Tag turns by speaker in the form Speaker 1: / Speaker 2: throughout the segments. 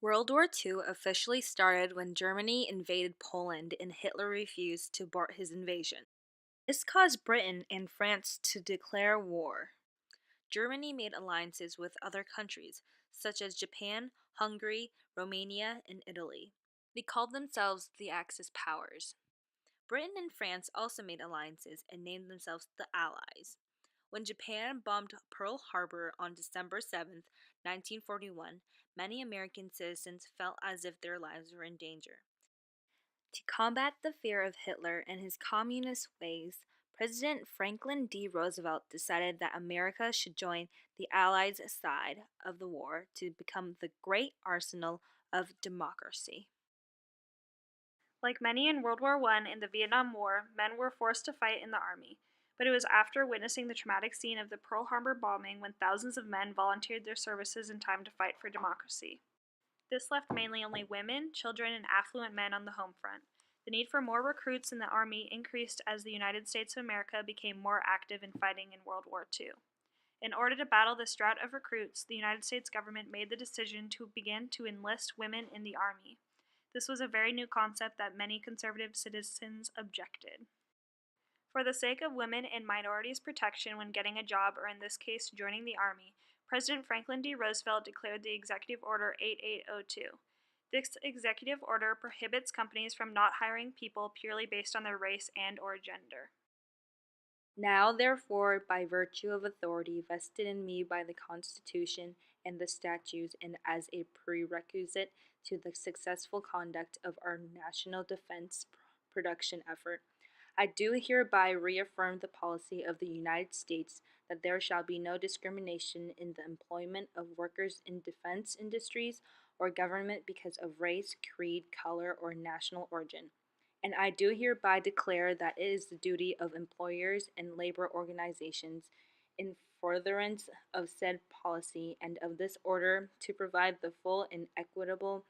Speaker 1: World War II officially started when Germany invaded Poland and Hitler refused to abort his invasion. This caused Britain and France to declare war. Germany made alliances with other countries, such as Japan, Hungary, Romania, and Italy. They called themselves the Axis powers. Britain and France also made alliances and named themselves the Allies. When Japan bombed Pearl Harbor on December 7, 1941, many American citizens felt as if their lives were in danger. To combat the fear of Hitler and his communist ways, President Franklin D. Roosevelt decided that America should join the Allies' side of the war to become the great arsenal of democracy.
Speaker 2: Like many in World War I and the Vietnam War, men were forced to fight in the Army. But it was after witnessing the traumatic scene of the Pearl Harbor bombing when thousands of men volunteered their services in time to fight for democracy. This left mainly only women, children, and affluent men on the home front. The need for more recruits in the Army increased as the United States of America became more active in fighting in World War II. In order to battle this drought of recruits, the United States government made the decision to begin to enlist women in the Army. This was a very new concept that many conservative citizens objected. For the sake of women and minorities' protection when getting a job, or in this case, joining the Army, President Franklin D. Roosevelt declared the Executive Order 8802. This executive order prohibits companies from not hiring people purely based on their race and/or gender.
Speaker 1: Now, therefore, by virtue of authority vested in me by the Constitution and the statutes, and as a prerequisite to the successful conduct of our national defense production effort, I do hereby reaffirm the policy of the United States that there shall be no discrimination in the employment of workers in defense industries or government because of race, creed, color, or national origin. And I do hereby declare that it is the duty of employers and labor organizations, in furtherance of said policy and of this order, to provide the full and equitable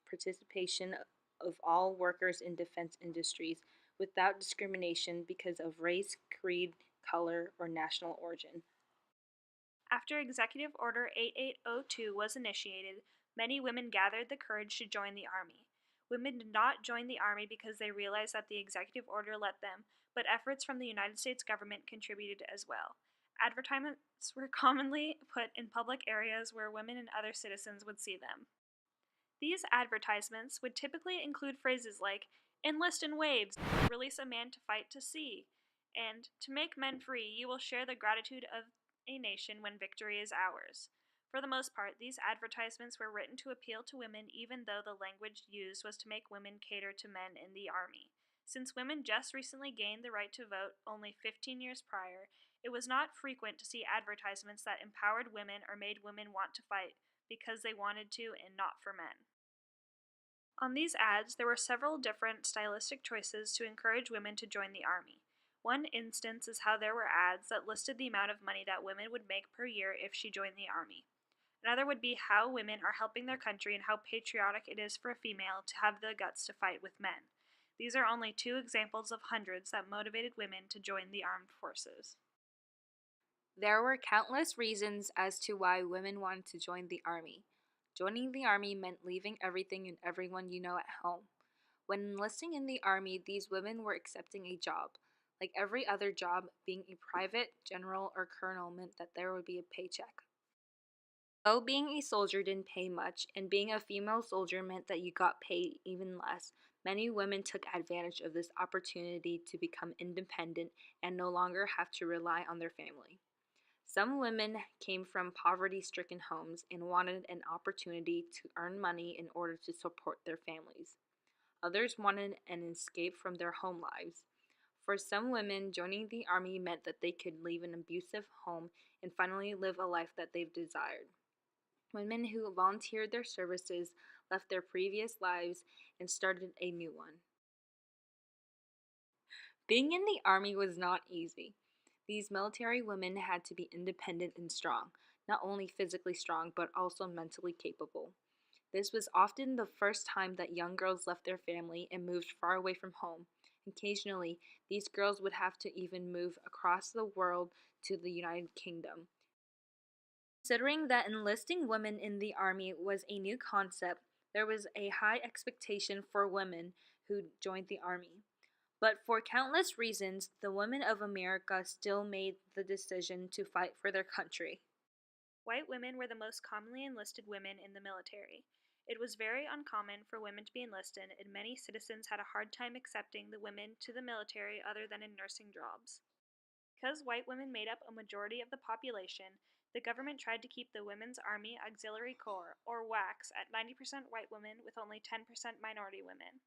Speaker 1: participation of all workers in defense industries without discrimination because of race, creed, color, or national origin.
Speaker 2: After Executive Order 8802 was initiated, many women gathered the courage to join the Army. Women did not join the Army because they realized that the executive order let them, but efforts from the United States government contributed as well. Advertisements were commonly put in public areas where women and other citizens would see them. These advertisements would typically include phrases like, "Enlist in waves, release a man to fight to sea," and "To make men free, you will share the gratitude of a nation when victory is ours." For the most part, these advertisements were written to appeal to women, even though the language used was to make women cater to men in the Army. Since women just recently gained the right to vote only 15 years prior, it was not frequent to see advertisements that empowered women or made women want to fight because they wanted to and not for men. On these ads, there were several different stylistic choices to encourage women to join the Army. One instance is how there were ads that listed the amount of money that women would make per year if she joined the Army. Another would be how women are helping their country and how patriotic it is for a female to have the guts to fight with men. These are only two examples of hundreds that motivated women to join the armed forces.
Speaker 1: There were countless reasons as to why women wanted to join the Army. Joining the Army meant leaving everything and everyone you know at home. When enlisting in the Army, these women were accepting a job. Like every other job, being a private, general, or colonel meant that there would be a paycheck. Though being a soldier didn't pay much, and being a female soldier meant that you got paid even less, many women took advantage of this opportunity to become independent and no longer have to rely on their family. Some women came from poverty-stricken homes and wanted an opportunity to earn money in order to support their families. Others wanted an escape from their home lives. For some women, joining the Army meant that they could leave an abusive home and finally live a life that they've desired. Women who volunteered their services left their previous lives and started a new one. Being in the Army was not easy. These military women had to be independent and strong, not only physically strong, but also mentally capable. This was often the first time that young girls left their family and moved far away from home. Occasionally, these girls would have to even move across the world to the United Kingdom. Considering that enlisting women in the Army was a new concept, There was a high expectation for women who joined the army. But for countless reasons, the women of America still made the decision to fight for their country.
Speaker 2: White women were the most commonly enlisted women in the military. It was very uncommon for women to be enlisted, and many citizens had a hard time accepting the women to the military other than in nursing jobs. Because white women made up a majority of the population, the government tried to keep the Women's Army Auxiliary Corps, or WACs, at 90% white women with only 10% minority women.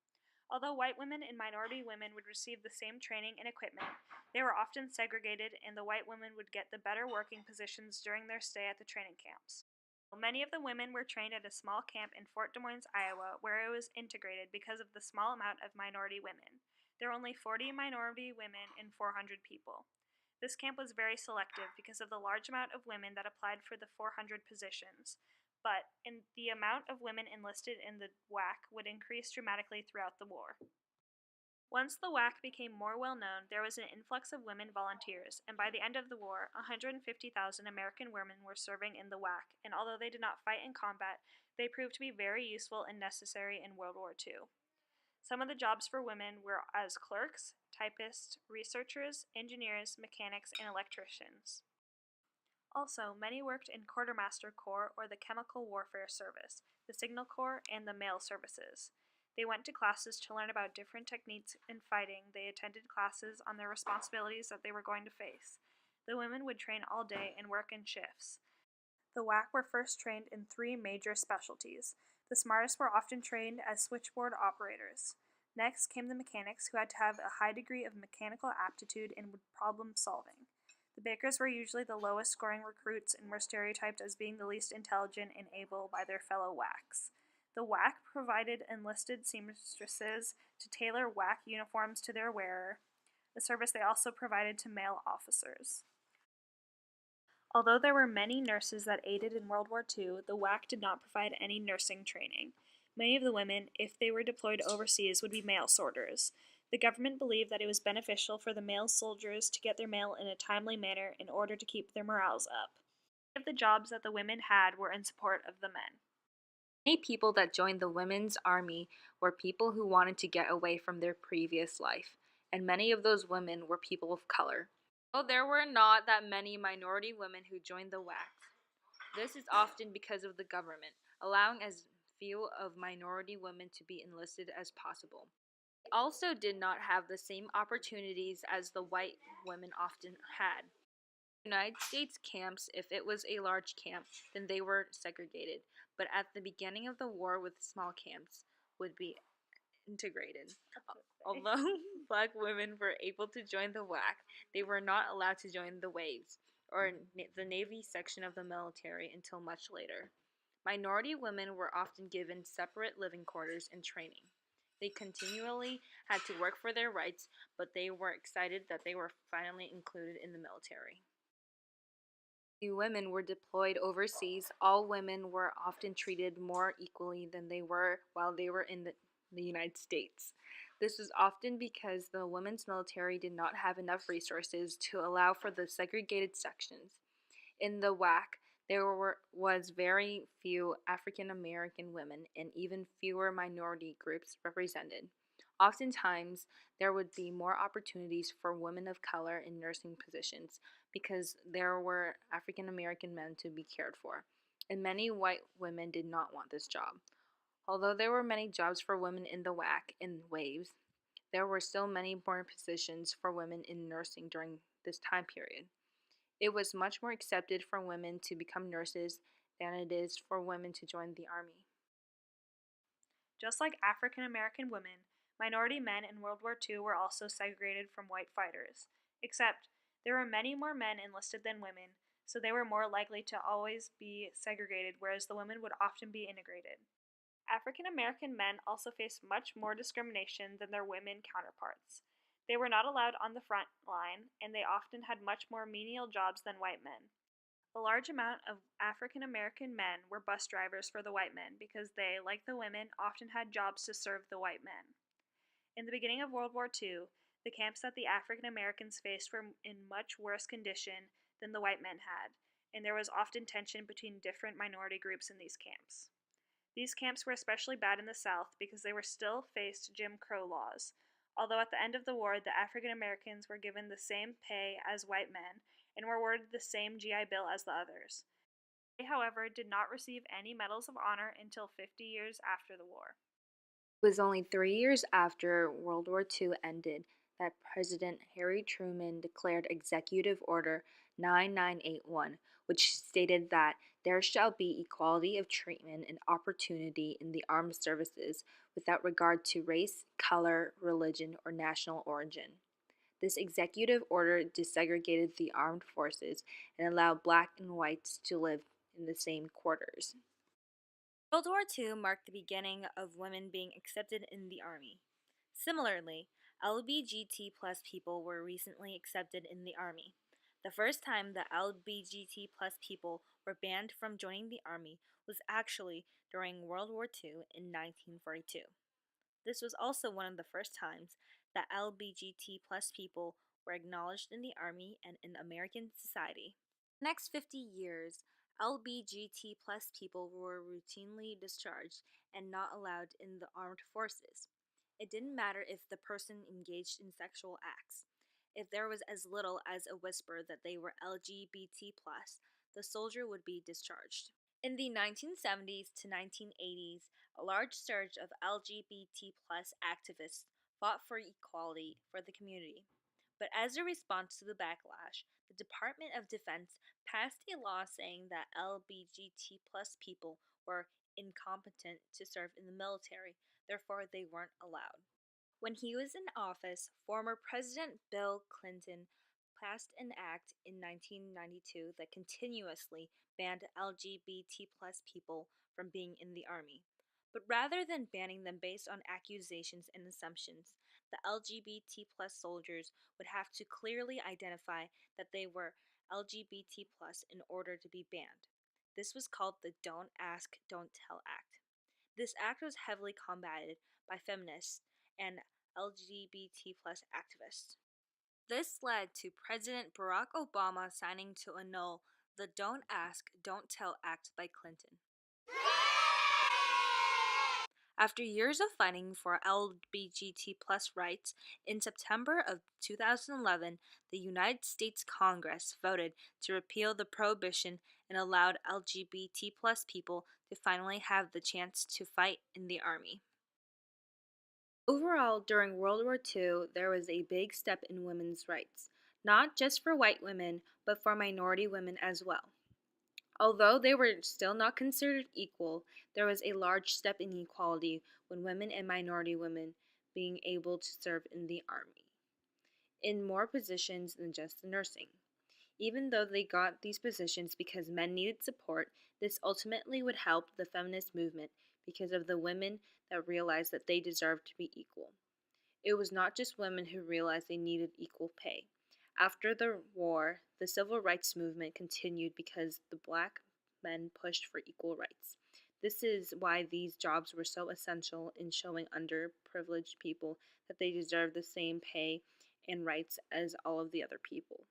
Speaker 2: Although white women and minority women would receive the same training and equipment, they were often segregated, and the white women would get the better working positions during their stay at the training camps. Many of the women were trained at a small camp in Fort Des Moines, Iowa, where it was integrated because of the small amount of minority women. There were only 40 minority women and 400 people. This camp was very selective because of the large amount of women that applied for the 400 positions, but the amount of women enlisted in the WAC would increase dramatically throughout the war. Once the WAC became more well known, there was an influx of women volunteers, and by the end of the war, 150,000 American women were serving in the WAC, and although they did not fight in combat, they proved to be very useful and necessary in World War II. Some of the jobs for women were as clerks, typists, researchers, engineers, mechanics, and electricians. Also, many worked in Quartermaster Corps or the Chemical Warfare Service, the Signal Corps, and the Mail Services. They went to classes to learn about different techniques in fighting. They attended classes on their responsibilities that they were going to face. The women would train all day and work in shifts. The WAC were first trained in 3 major specialties. The smartest were often trained as switchboard operators. Next came the mechanics, who had to have a high degree of mechanical aptitude and problem solving. The bakers were usually the lowest scoring recruits and were stereotyped as being the least intelligent and able by their fellow WACs. The WAC provided enlisted seamstresses to tailor WAC uniforms to their wearer, a service they also provided to male officers. Although there were many nurses that aided in World War II, the WAC did not provide any nursing training. Many of the women, if they were deployed overseas, would be mail sorters. The government believed that it was beneficial for the male soldiers to get their mail in a timely manner in order to keep their morales up. Many of the jobs that the women had were in support of the men.
Speaker 1: Many people that joined the women's army were people who wanted to get away from their previous life, and many of those women were people of color. Though there were not that many minority women who joined the WAC, this is often because of the government, allowing as few of minority women to be enlisted as possible. They also did not have the same opportunities as the white women often had. United States camps, if it was a large camp, then they were segregated, but at the beginning of the war with small camps would be integrated. Although black women were able to join the WAC, they were not allowed to join the Waves, or the Navy section of the military, until much later. Minority women were often given separate living quarters and training. They continually had to work for their rights, but they were excited that they were finally included in the military. Women were deployed overseas, all women were often treated more equally than they were while they were in the United States. This was often because the women's military did not have enough resources to allow for the segregated sections. In the WAC, was very few African American women and even fewer minority groups represented. Oftentimes, there would be more opportunities for women of color in nursing positions because there were African American men to be cared for, and many white women did not want this job. Although there were many jobs for women in the WAC in waves, there were still many more positions for women in nursing during this time period. It was much more accepted for women to become nurses than it is for women to join the army.
Speaker 2: Just like African American women, minority men in World War II were also segregated from white fighters, except there were many more men enlisted than women, so they were more likely to always be segregated, whereas the women would often be integrated. African American men also faced much more discrimination than their women counterparts. They were not allowed on the front line, and they often had much more menial jobs than white men. A large amount of African American men were bus drivers for the white men because they, like the women, often had jobs to serve the white men. In the beginning of World War II, the camps that the African Americans faced were in much worse condition than the white men had, and there was often tension between different minority groups in these camps. These camps were especially bad in the South because they were still faced Jim Crow laws. Although at the end of the war, the African Americans were given the same pay as white men and were awarded the same GI Bill as the others. They, however, did not receive any medals of honor until 50 years after the war.
Speaker 1: It was only 3 years after World War II ended that President Harry Truman declared Executive Order 9981, which stated that there shall be equality of treatment and opportunity in the armed services without regard to race, color, religion, or national origin. This executive order desegregated the armed forces and allowed black and whites to live in the same quarters. World War II marked the beginning of women being accepted in the Army. Similarly, LBGT plus people were recently accepted in the Army. The first time that LBGT plus people were banned from joining the Army was actually during World War II in 1942. This was also one of the first times that LBGT plus people were acknowledged in the Army and in American society. For the next 50 years, LBGT plus people were routinely discharged and not allowed in the armed forces. It didn't matter if the person engaged in sexual acts. If there was as little as a whisper that they were LGBT plus, the soldier would be discharged. In the 1970s to 1980s, a large surge of LGBT plus activists fought for equality for the community. But as a response to the backlash, the Department of Defense passed a law saying that LBGT plus people were incompetent to serve in the military, therefore they weren't allowed. When he was in office, former President Bill Clinton passed an act in 1992 that continuously banned LGBT plus people from being in the Army. But rather than banning them based on accusations and assumptions, the LGBT plus soldiers would have to clearly identify that they were LGBT plus in order to be banned. This was called the Don't Ask, Don't Tell Act. This act was heavily combated by feminists and LGBT plus activists. This led to President Barack Obama signing to annul the Don't Ask, Don't Tell Act by Clinton. After years of fighting for LGBT plus rights, in September of 2011, the United States Congress voted to repeal the prohibition and allowed LGBT plus people to finally have the chance to fight in the Army. Overall, during World War II, there was a big step in women's rights, not just for white women, but for minority women as well. Although they were still not considered equal, there was a large step in equality when women and minority women being able to serve in the Army, in more positions than just nursing. Even though they got these positions because men needed support, this ultimately would help the feminist movement because of the women that realized that they deserved to be equal. It was not just women who realized they needed equal pay. After the war, the civil rights movement continued because the black men pushed for equal rights. This is why these jobs were so essential in showing underprivileged people that they deserve the same pay and rights as all of the other people.